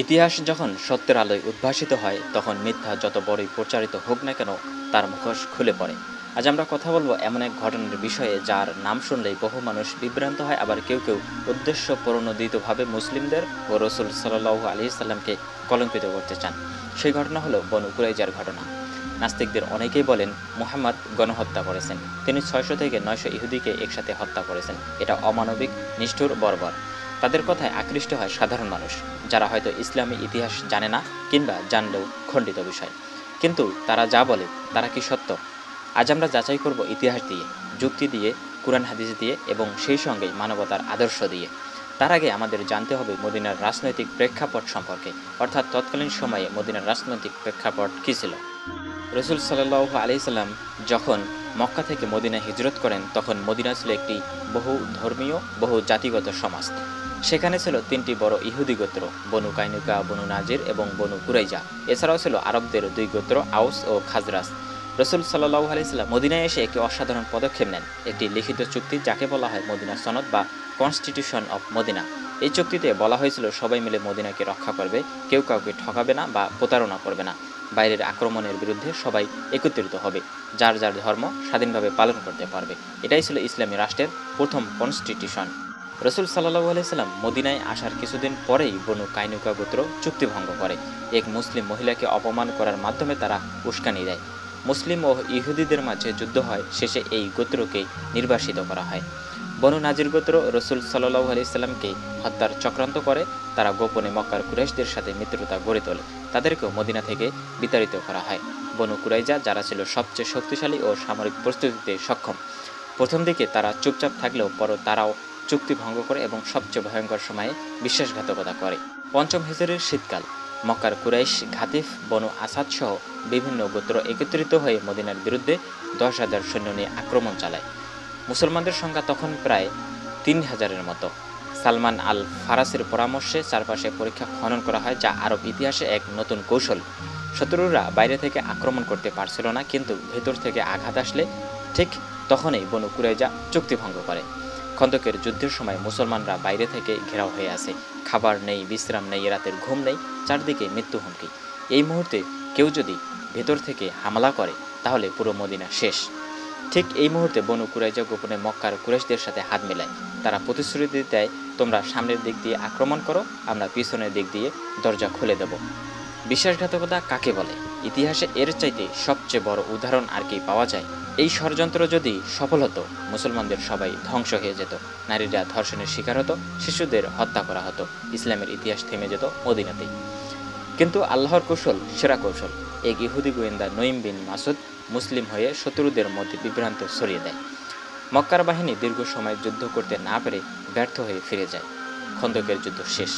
ইতিহাস যখন সত্যের আলোয় উদ্ভাসিত হয় তখন মিথ্যা যত বড়ই প্রচারিত হোক না কেন তার মুখোশ খুলে পড়ে। আজ আমরা কথা বলবো এমন এক ঘটনার বিষয়ে যার নাম শুনলেই বহু মানুষ বিভ্রান্ত হয়, আবার কেউ কেউ উদ্দেশ্য প্রণোদিতভাবে মুসলিমদের ও রসুল সাল্লাল্লাহু আলাইহি সাল্লামকে কলঙ্কিত করতে চান। সেই ঘটনা হলো বনু কুরাইজার ঘটনা। নাস্তিকদের অনেকেই বলেন মুহাম্মদ গণহত্যা করেছেন, তিনি 600 থেকে 900 ইহুদিকে একসাথে হত্যা করেছেন। এটা অমানবিক, নিষ্ঠুর, বর্বর। তাদের কথায় আকৃষ্ট হয় সাধারণ মানুষ, যারা হয়তো ইসলামী ইতিহাস জানে না কিংবা জানলেও খণ্ডিত বিষয়। কিন্তু তারা যা বলে তারা কি সত্য? আজ আমরা যাচাই করব ইতিহাস দিয়ে, যুক্তি দিয়ে, কুরআন হাদিস দিয়ে এবং সেই সঙ্গে মানবতার আদর্শ দিয়ে। তার আগে আমাদের জানতে হবে মদিনার রাজনৈতিক প্রেক্ষাপট সম্পর্কে, অর্থাৎ তৎকালীন সময়ে মদিনার রাজনৈতিক প্রেক্ষাপট কী ছিল। রসুল সাল্লাল্লাহু আলাইহি সাল্লাম যখন মক্কা থেকে মদিনায় হিজরত করেন তখন মদিনা ছিল একটি বহু ধর্মীয়, বহু জাতিগত সমাজ। সেখানে ছিল 3টি বড় ইহুদি গোত্র, বনু কাইনুকা, বনু নাজির এবং বনু কুরাইজা। এছাড়াও ছিল আরবদের 2 গোত্র, আউস ও খাজরাজ। রসুল সাল্লাল্লাহু আলাইহি সাল্লাম মদিনায় এসে একটি অসাধারণ পদক্ষেপ নেন, একটি লিখিত চুক্তি, যাকে বলা হয় মদিনা সনদ বা কনস্টিটিউশন অফ মদিনা। এই চুক্তিতে বলা হয়েছিল সবাই মিলে মদিনাকে রক্ষা করবে, কেউ কাউকে ঠকাবে না বা প্রতারণা করবে না। বাইরের আক্রমণের বিরুদ্ধে সবাই একত্রিত হবে, যার যার ধর্ম স্বাধীনভাবে পালন করতে পারবে। এটাই ছিল ইসলামী রাষ্ট্রের প্রথম কনস্টিটিউশন। রসুল সাল্লাল্লাহু আলাইহি সাল্লাম মদিনায় আসার কিছুদিন পরেই বনু কাইনুকা গোত্র চুক্তি ভঙ্গ করে। এক মুসলিম মহিলাকে অপমান করার মাধ্যমে তারা উস্কানি দেয়। মুসলিম ও ইহুদিদের মাঝে যুদ্ধ হয়, শেষে এই গোত্রকে নির্বাসিত করা হয়। বনু নাজির গোত্র রসুল সাল্লাল্লাহু আলাইহি সাল্লামকে হত্যার চক্রান্ত করে। তারা গোপনে মক্কার কুরাইশদের সাথে মিত্রতা গড়ে তোলে, তাদেরকেও মদিনা থেকে বিতাড়িত করা হয়। বনু কুরাইজা, যারা ছিল সবচেয়ে শক্তিশালী ও সামরিক প্রস্তুতিতে সক্ষম, প্রথম দিকে তারা চুপচাপ থাকলেও পরে তারাও চুক্তি ভঙ্গ করে এবং সবচেয়ে ভয়ঙ্কর সময়ে বিশ্বাসঘাতকতা করে। পঞ্চম হিজরির শীতকাল, মক্কার কুরাইশ, ঘাতিফ, বনু আসাদ সহ বিভিন্ন গোত্র একত্রিত হয়ে মদিনার বিরুদ্ধে 10,000 সৈন্য নিয়ে আক্রমণ চালায়। মুসলমানদের সংখ্যা তখন প্রায় 3,000-এর মতো। সালমান আল ফারাসির পরামর্শে চারপাশে পরীক্ষা খনন করা হয়, যা আরব ইতিহাসে এক নতুন কৌশল। শত্রুরা বাইরে থেকে আক্রমণ করতে পারছিল না, কিন্তু ভেতর থেকে আঘাত আসলে ঠিক তখনই বনু কুরাইজা চুক্তি ভঙ্গ করে। খন্দকের যুদ্ধের সময় মুসলমানরা বাইরে থেকে ঘেরাও হয়ে আছে, খাবার নেই, বিশ্রাম নেই, রাতের ঘুম নেই, চারদিকে মৃত্যু হুমকি। এই মুহূর্তে কেউ যদি ভেতর থেকে হামলা করে তাহলে পুরো মদিনা শেষ। ঠিক এই মুহূর্তে বনু কুরাইজা গোপনে মক্কার কুরাইশদের সাথে হাত মেলায়। তারা প্রতিশ্রুতি দেয়, তোমরা সামনের দিক দিয়ে আক্রমণ করো, আমরা পিছনের দিক দিয়ে দরজা খুলে দেব। বিশ্বাসঘাতকতা কাকে বলে? ইতিহাসে এর চাইতে সবচেয়ে বড় উদাহরণ আর কি পাওয়া যায়? এই ষড়যন্ত্র যদি সফল হতো, মুসলমানদের সবাই ধ্বংস হয়ে যেত, নারীরা ধর্ষণের শিকার হতো, শিশুদের হত্যা করা হতো, ইসলামের ইতিহাস থেমে যেত মদিনাতেই। কিন্তু আল্লাহর কৌশল সেরা কৌশল। এক ইহুদি গোয়েন্দা নঈম বিন মাসুদ মুসলিম হয়ে শত্রুদের মধ্যে বিভ্রান্ত ছড়িয়ে দেয়। মক্কার বাহিনী দীর্ঘ সময় যুদ্ধ করতে না পেরে ব্যর্থ হয়ে ফিরে যায়। খন্দকের যুদ্ধ শেষ,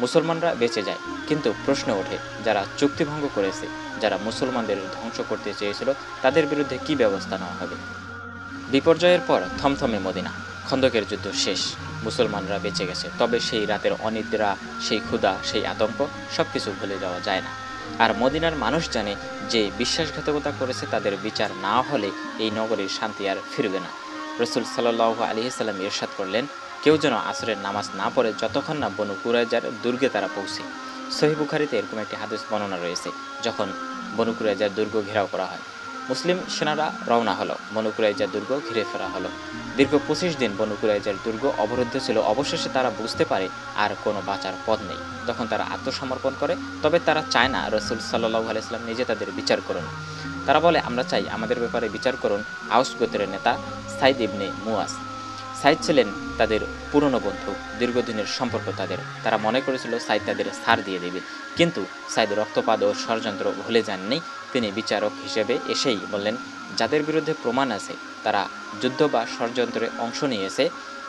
মুসলমানরা বেঁচে যায়। কিন্তু প্রশ্ন ওঠে, যারা চুক্তিভঙ্গ করেছে, যারা মুসলমানদের ধ্বংস করতে চেয়েছিল, তাদের বিরুদ্ধে কি ব্যবস্থা নেওয়া হবে? বিপর্যয়ের পর থমথমে মদিনা। খন্দকের যুদ্ধ শেষ, মুসলমানরা বেঁচে গেছে, তবে সেই রাতের অনিদ্রা, সেই ক্ষুধা, সেই আতঙ্ক সবকিছু ভুলে যাওয়া যায় না। আর মদিনার মানুষ জানে যে বিশ্বাসঘাতকতা করেছে তাদের বিচার না হলে এই নগরীর শান্তি আর ফিরবে না। রসুল সাল্লাল্লাহু আলাইহি সাল্লাম ইরশাদ করলেন, কেউ যেন আসরের নামাজ না পড়ে যতক্ষণ না বনু কুরাইজার দুর্গে তারা পৌঁছে। সহিহ বুখারীতে এরকম একটি হাদিস বর্ণনা রয়েছে, যখন বনু কুরাইজার দুর্গ ঘেরাও করা হয়, মুসলিম সেনারা রওনা হলো, বনু কুরাইজার দুর্গ ঘিরে ফেরা হলো। দীর্ঘ 25 দিন বনু কুরাইজার দুর্গ অবরুদ্ধ ছিল। অবশেষে তারা বুঝতে পারে আর কোনো বাঁচার পথ নেই। তখন তারা আত্মসমর্পণ করে। তবে তারা চায় না রসুল সাল্লাল্লাহু আলাইহি সাল্লাম নিজে তাদের বিচার করুন। তারা বলে, আমরা চাই আমাদের ব্যাপারে বিচার করুন আউস গোত্রের নেতা সাইদ ইবনে মুয়াজ। সাইদ ছিলেন তাদের পুরনো বন্ধু, দীর্ঘদিনের সম্পর্ক তাদের। তারা মনে করেছিল সাইদ তাদের ছাড় দিয়ে দেবে, কিন্তু সাইদ রক্তপাত ও ষড়যন্ত্র ভুলে যাননি। তিনি বিচারক হিসেবে এসেই বললেন, যাদের বিরুদ্ধে প্রমাণ আছে, তারা যুদ্ধ বা ষড়যন্ত্রে অংশ নিয়েছে,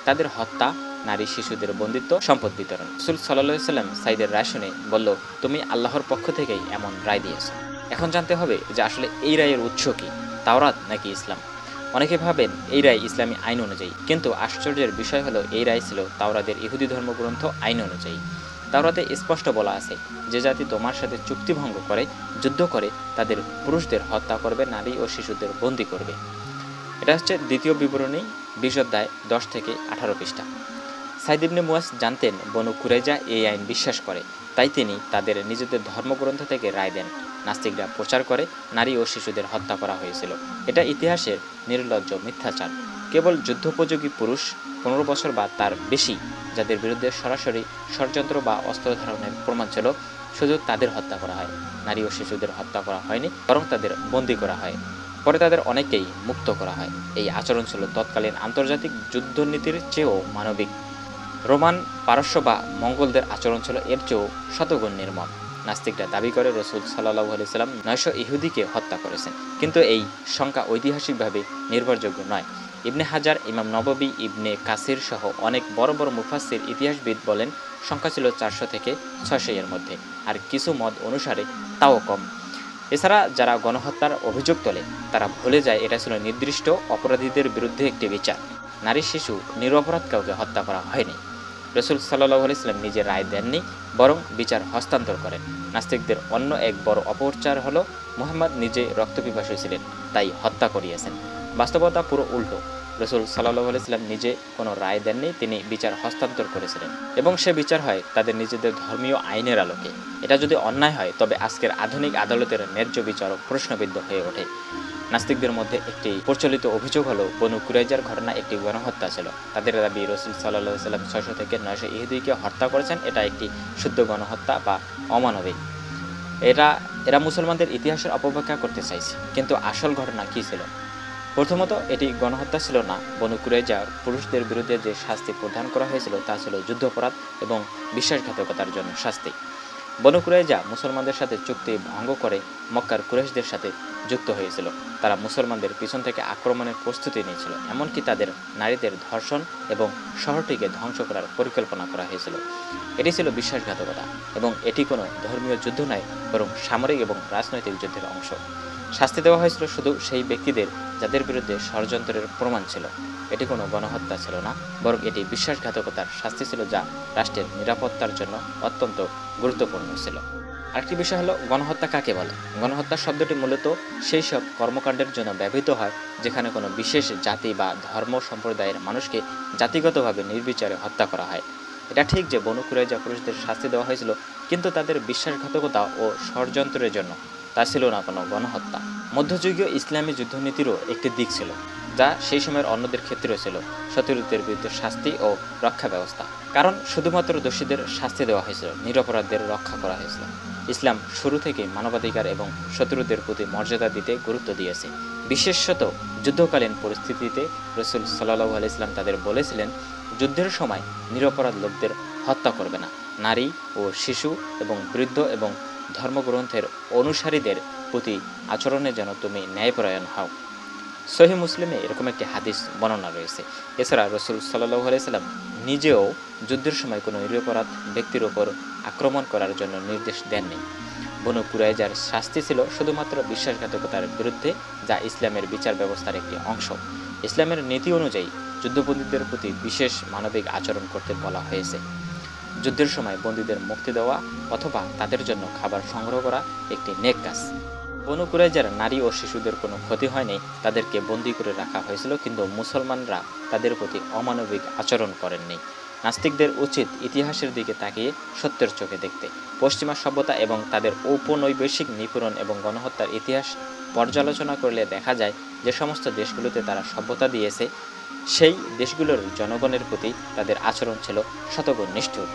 তাদের হত্যা, নারী শিশুদের বন্দিত্ব, সম্পদ বিতরণ। রাসূল সাল্লাল্লাহু আলাইহি সাল্লাম সাইদের রায় শুনে বলল, তুমি আল্লাহর পক্ষ থেকেই এমন রায় দিয়েছো। এখন জানতে হবে যে আসলে এই রায়ের উৎস কি, তাওরাত নাকি ইসলাম? অনেকে ভাবেন এই রায় ইসলামী আইন অনুযায়ী, কিন্তু আশ্চর্যের বিষয় হলো এই রায় ছিল তাওরাতের ইহুদি ধর্মগ্রন্থ আইন অনুযায়ী। তাওরাতে স্পষ্ট বলা আছে, যে জাতি তোমার সাথে চুক্তিভঙ্গ করে, যুদ্ধ করে, তাদের পুরুষদের হত্যা করবে, নারী ও শিশুদের বন্দী করবে। এটা হচ্ছে দ্বিতীয় বিবরণী, 20 অধ্যায় 10 থেকে 18 পৃষ্ঠা। সাইদ ইবনে মুয়াজ জানতেন বনু কুরাইজা এই আইন বিশ্বাস করে, তাই তিনি তাদের নিজেদের ধর্মগ্রন্থ থেকে রায় দেন। নাস্তিকরা প্রচার করে নারী ও শিশুদের হত্যা করা হয়েছিল। এটা ইতিহাসের নির্লজ্জ মিথ্যাচার। কেবল যুদ্ধোপযোগী পুরুষ 15 বছর বা তার বেশি যাদের বিরুদ্ধে সরাসরি ষড়যন্ত্র বা অস্ত্র ধারণের প্রমাণ ছিল, শুধু তাদের হত্যা করা হয়। নারী ও শিশুদের হত্যা করা হয়নি, বরং তাদের বন্দী করা হয়। পরে তাদের অনেকেই মুক্ত করা হয়। এই আচরণ ছিল তৎকালীন আন্তর্জাতিক যুদ্ধনীতির চেয়েও মানবিক। রোমান, পারস্য বা মঙ্গলদের আচরণ ছিল এর চেয়েও শতগুণ নির্মম। নাস্তিকরা দাবি করে রাসূল সাল্লাল্লাহু আলাইহি সাল্লাম 900 ইহুদিকে হত্যা করেছেন, কিন্তু এই সংখ্যা ঐতিহাসিকভাবে নির্ভরযোগ্য নয়। ইবনে হাজার, ইমাম নববী, ইবনে কাসির সহ অনেক বড় বড় মুফাসসির ইতিহাসবিদ বলেন সংখ্যা ছিল 400 থেকে 600 এর মধ্যে, আর কিছু মত অনুসারে তাও কম। এছাড়া যারা গণহত্যার অভিযোগ তোলে তারা ভুলে যায় এটা ছিল নির্দিষ্ট অপরাধীদের বিরুদ্ধে একটি বিচার। নারী, শিশু, নিরপরাধ কাউকে হত্যা করা হয়নি। রাসূল সাল্লাল্লাহু আলাইহি সাল্লাম নিজে রায় দেননি, বরং বিচার হস্তান্তর করেন। নাস্তিকদের অন্য এক বড় অপপ্রচার হলো মুহাম্মদ নিজে রক্তপিপাসু ছিলেন, তাই হত্যা করিয়েছেন। বাস্তবতা পুরো উল্টো। রাসূল সাল্লাল্লাহু আলাইহি সাল্লাম নিজে কোনো রায় দেননি, তিনি বিচার হস্তান্তর করেছিলেন, এবং সে বিচার হয় তাদের নিজেদের ধর্মীয় আইনের আলোকে। এটা যদি অন্যায় হয় তবে আজকের আধুনিক আদালতের ন্যায্য বিচারও প্রশ্নবিদ্ধ হয়ে ওঠে। নাস্তিকদের মধ্যে একটি প্রচলিত অভিযোগ হলো বনু কুরাইজার ঘটনা একটি গণহত্যা ছিল। তাদের দাবি রাসূল সাল্লাল্লাহু আলাইহি সাল্লাম 600 থেকে 900 ইহুদিকে হত্যা করেছেন। এটা একটি শুদ্ধ গণহত্যা বা অমানবিক। এরা মুসলমানদের ইতিহাসের অপব্যাখ্যা করতে চাইছে। কিন্তু আসল ঘটনা কী ছিল? প্রথমত, এটি গণহত্যা ছিল না। বনু কুরাইজার পুরুষদের বিরুদ্ধে যে শাস্তি প্রদান করা হয়েছিল তা ছিল যুদ্ধাপরাধ এবং বিশ্বাসঘাতকতার জন্য শাস্তি। বনু কুরাইজা মুসলমানদের সাথে চুক্তি ভঙ্গ করে মক্কার কুরাইশদের সাথে যুক্ত হয়েছিল। তারা মুসলমানদের পিছন থেকে আক্রমণের প্রস্তুতি নিয়েছিল, এমনকি তাদের নারীদের ধর্ষণ এবং শহরটিকে ধ্বংস করার পরিকল্পনা করা হয়েছিল। এটি ছিল বিশ্বাসঘাতকতা, এবং এটি কোনো ধর্মীয় যুদ্ধ নয়, বরং সামরিক এবং রাজনৈতিক যুদ্ধের অংশ। শাস্তি দেওয়া হয়েছিল শুধু সেই ব্যক্তিদের যাদের বিরুদ্ধে ষড়যন্ত্রের প্রমাণ ছিল। এটি কোনো গণহত্যা ছিল না, বরং এটি বিশ্বাসঘাতকতার শাস্তি ছিল, যা রাষ্ট্রের নিরাপত্তার জন্য অত্যন্ত গুরুত্বপূর্ণ ছিল। আরেকটি বিষয় হলো গণহত্যা কাকে বলে। গণহত্যা শব্দটি মূলত সেই সব কর্মকাণ্ডের জন্য ব্যবহৃত হয় যেখানে কোনো বিশেষ জাতি বা ধর্ম সম্প্রদায়ের মানুষকে জাতিগতভাবে নির্বিচারে হত্যা করা হয়। এটা ঠিক যে বনু কুরাইজা পুরুষদের শাস্তি দেওয়া হয়েছিল, কিন্তু তাদের বিশ্বাসঘাতকতা ও ষড়যন্ত্রের জন্য তা ছিল না কোনো গণহত্যা। মধ্যযুগীয় ইসলামী যুদ্ধনীতিরও একটি দিক ছিল, যা সেই সময়ের অন্যদের ক্ষেত্রেও ছিল, শত্রুদের বিরুদ্ধে শাস্তি ও রক্ষা ব্যবস্থা। কারণ শুধুমাত্র দোষীদের শাস্তি দেওয়া হয়েছিল, নিরপরাধদের রক্ষা করা হয়েছিল। ইসলাম শুরু থেকে মানবাধিকার এবং শত্রুদের প্রতি মর্যাদা দিতে গুরুত্ব দিয়েছে। বিশেষত যুদ্ধকালীন পরিস্থিতিতে রাসূল সাল্লাল্লাহু আলাইহি সাল্লাম তাদের বলেছিলেন, যুদ্ধের সময় নিরপরাধ লোকদের হত্যা করবে না। নারী ও শিশু এবং বৃদ্ধ এবং ধর্মগ্রন্থের অনুসারীদের প্রতি আচরণে যেন তুমি ন্যায়পরায়ণ হও। সহিহ মুসলিমে এরকম একটি হাদিস বর্ণনা রয়েছে। এছাড়া রাসূল সাল্লাল্লাহু আলাইহি সাল্লাম নিজেও যুদ্ধের সময় কোনো নিরপরাধ ব্যক্তির ওপর আক্রমণ করার জন্য নির্দেশ দেননি। বনু কুরাইজার শাস্তি ছিল শুধুমাত্র বিশ্বাসঘাতকতার বিরুদ্ধে, যা ইসলামের বিচার ব্যবস্থার একটি অংশ। ইসলামের নীতি অনুযায়ী যুদ্ধবন্দীদের প্রতি বিশেষ মানবিক আচরণ করতে বলা হয়েছে। যুদ্ধের সময় বন্দীদের মুক্তি দেওয়া অথবা তাদের জন্য খাবার সংগ্রহ করা একটি নেক কাজ। বনু কুরাইজার নারী ও শিশুদের কোনো ক্ষতি হয়নি, তাদেরকে বন্দী করে রাখা হয়েছিল, কিন্তু মুসলমানরা তাদের প্রতি অমানবিক আচরণ করেননি। নাস্তিকদের উচিত ইতিহাসের দিকে তাকিয়ে সত্যের চোখে দেখতে। পশ্চিমা সভ্যতা এবং তাদের ঔপনিবেশিক নিপীড়ন এবং গণহত্যার ইতিহাস পর্যালোচনা করলে দেখা যায় যে সমস্ত দেশগুলোতে তারা সভ্যতা দিয়েছে, সেই দেশগুলোর জনগণের প্রতি তাদের আচরণ ছিল শতগুণ নিষ্ঠুর।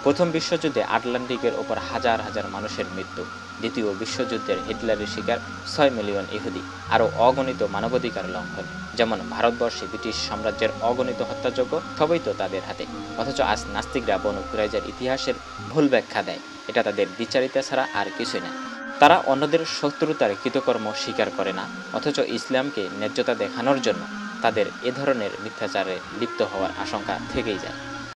প্রথম বিশ্বযুদ্ধে আটলান্টিকের ওপর হাজার হাজার মানুষের মৃত্যু। দ্বিতীয় বিশ্বযুদ্ধের হিটলারের শিকার 6 মিলিয়ন ইহুদি। আরও অগণিত মানবাধিকার লঙ্ঘন, যেমন ভারতবর্ষে ব্রিটিশ সাম্রাজ্যের অগণিত হত্যাযজ্ঞ, সবই তো তাদের হাতে। অথচ আজ নাস্তিকরা বনু কুরাইজার ইতিহাসের ভুল ব্যাখ্যা দেয়। এটা তাদের দ্বিচারিতা ছাড়া আর কিছুই না। তারা অন্যদের শত্রুতার কৃতকর্ম স্বীকার করে না, অথচ ইসলামকে ন্যায্যতা দেখানোর জন্য তাদের এ ধরনের মিথ্যাচারে লিপ্ত হওয়ার আশঙ্কা থেকেই যায়।